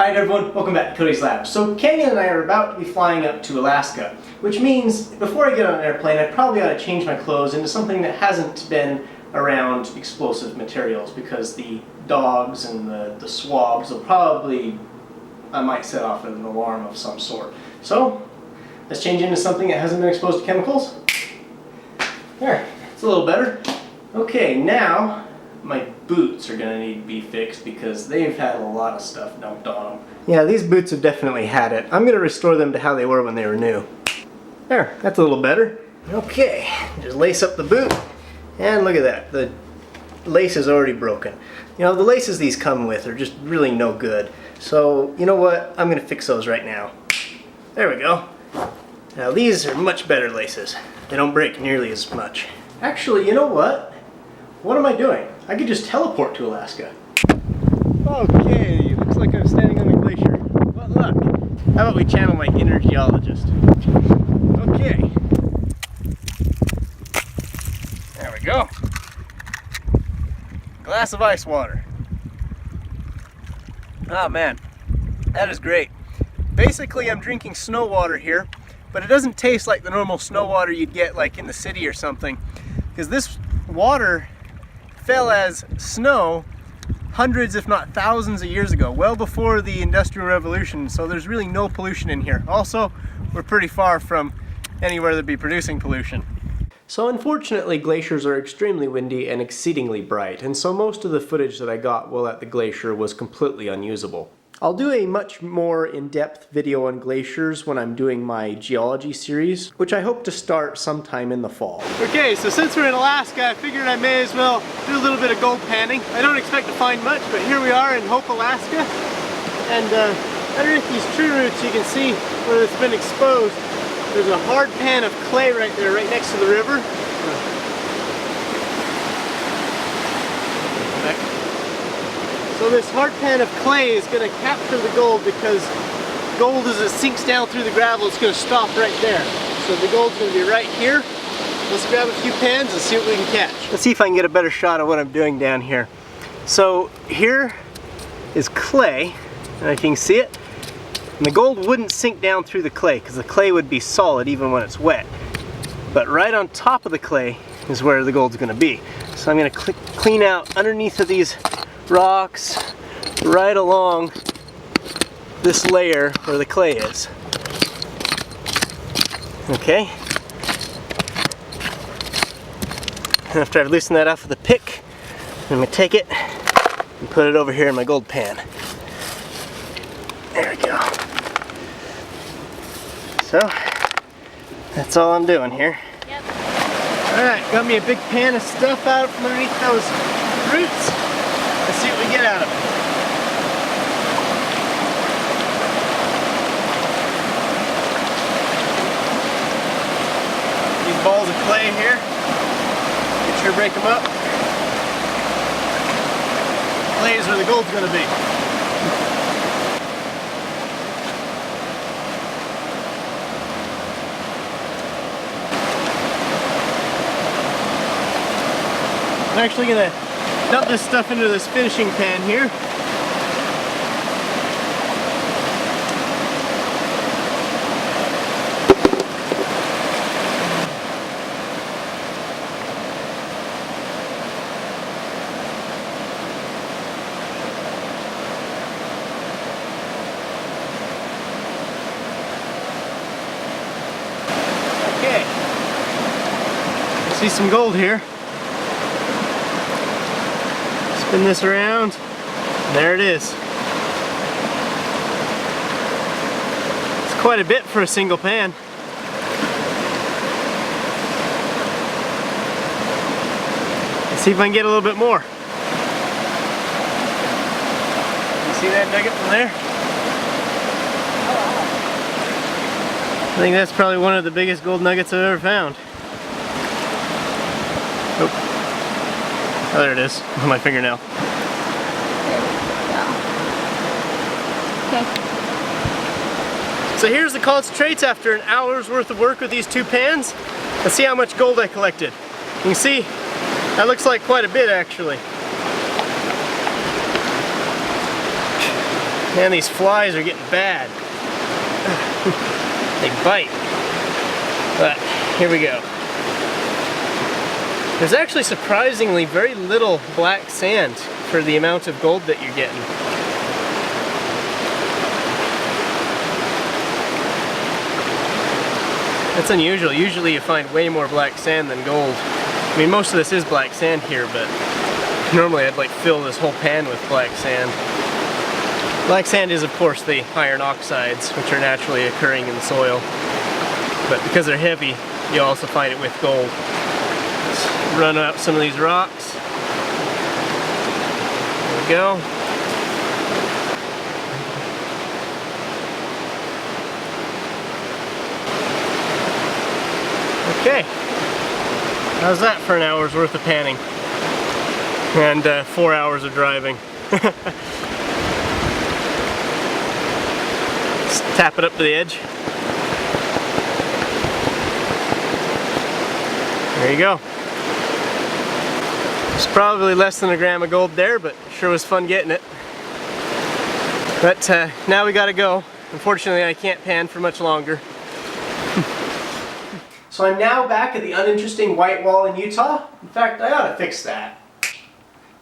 Alright everyone, welcome back to Cody's Lab. So Canyon and I are about to be flying up to Alaska, which means before I get on an airplane I probably ought to change my clothes into something that hasn't been around explosive materials, because the dogs and the swabs will probably, I might set off an alarm of some sort. So let's change into something that hasn't been exposed to chemicals. There, it's a little better. Okay, now my boots are going to need to be fixed because they've had a lot of stuff dumped on them. Yeah, these boots have definitely had it. I'm going to restore them to how they were when they were new. There, that's a little better. Okay, just lace up the boot, and look at that. The lace is already broken. You know, the laces these come with are just really no good. So, you know what? I'm going to fix those right now. There we go. Now these are much better laces. They don't break nearly as much. Actually, you know what? What am I doing? I could just teleport to Alaska. Okay, looks like I'm standing on a glacier. What luck. How about we channel my inner geologist? Okay. There we go. Glass of ice water. Oh man, that is great. Basically, I'm drinking snow water here, but it doesn't taste like the normal snow water you'd get like in the city or something, because this water fell as snow hundreds if not thousands of years ago, well before the Industrial Revolution, so there's really no pollution in here. Also, we're pretty far from anywhere that'd be producing pollution. So unfortunately, glaciers are extremely windy and exceedingly bright, and so most of the footage that I got while at the glacier was completely unusable. I'll do a much more in-depth video on glaciers when I'm doing my geology series, which I hope to start sometime in the fall. Okay, so since we're in Alaska, I figured I may as well do a little bit of gold panning. I don't expect to find much, but here we are in Hope, Alaska. And underneath these tree roots you can see where it's been exposed. There's a hard pan of clay right there, right next to the river. So this hard pan of clay is going to capture the gold, because gold, as it sinks down through the gravel, it's going to stop right there. So the gold's going to be right here. Let's grab a few pans and see what we can catch. Let's see if I can get a better shot of what I'm doing down here. So here is clay, and if you can see it, and the gold wouldn't sink down through the clay because the clay would be solid even when it's wet. But right on top of the clay is where the gold's going to be. So I'm going to clean out underneath of these rocks right along this layer where the clay is. Okay. And after I've loosened that off with a pick, I'm going to take it and put it over here in my gold pan. There we go. So, that's all I'm doing here. Yep. Alright, got me a big pan of stuff out from underneath those roots. Let's see what we get out of it. These balls of clay here, make sure to break them up. Clay is where the gold's going to be. I'm actually going to dump this stuff into this finishing pan here. Okay. I see some gold here. Spin this around, there it is. It's quite a bit for a single pan. Let's see if I can get a little bit more. You see that nugget from there? I think that's probably one of the biggest gold nuggets I've ever found. Oh. Oh, there it is, on my fingernail. Okay. So here's the concentrates after an hour's worth of work with these two pans. Let's see how much gold I collected. You can see, that looks like quite a bit actually. Man, these flies are getting bad. They bite. But here we go. There's actually surprisingly very little black sand for the amount of gold that you're getting. That's unusual. Usually you find way more black sand than gold. I mean, most of this is black sand here, but normally I'd like fill this whole pan with black sand. Black sand is, of course, the iron oxides, which are naturally occurring in the soil. But because they're heavy, you also find it with gold. Let's run up some of these rocks. There we go. Okay. How's that for an hour's worth of panning? And 4 hours of driving. Let's tap it up to the edge. There you go. It's probably less than a gram of gold there, but sure was fun getting it. But now we gotta go. Unfortunately, I can't pan for much longer. So I'm now back at the uninteresting white wall in Utah. In fact, I ought to fix that.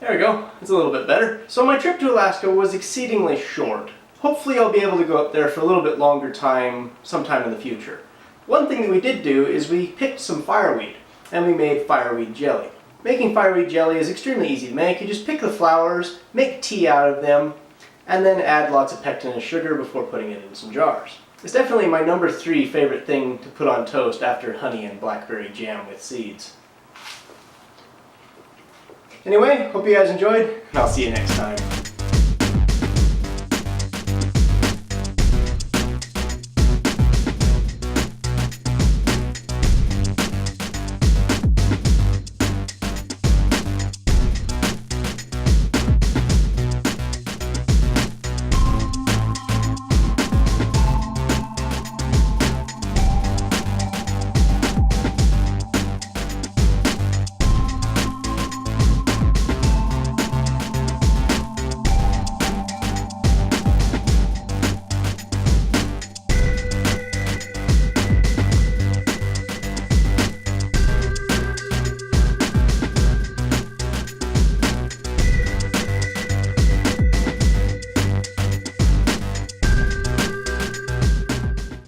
There we go. It's a little bit better. So my trip to Alaska was exceedingly short. Hopefully I'll be able to go up there for a little bit longer time sometime in the future. One thing that we did do is we picked some fireweed and we made fireweed jelly. Making fireweed jelly is extremely easy to make. You just pick the flowers, make tea out of them, and then add lots of pectin and sugar before putting it in some jars. It's definitely my number 3 favorite thing to put on toast after honey and blackberry jam with seeds. Anyway, hope you guys enjoyed, and I'll see you next time.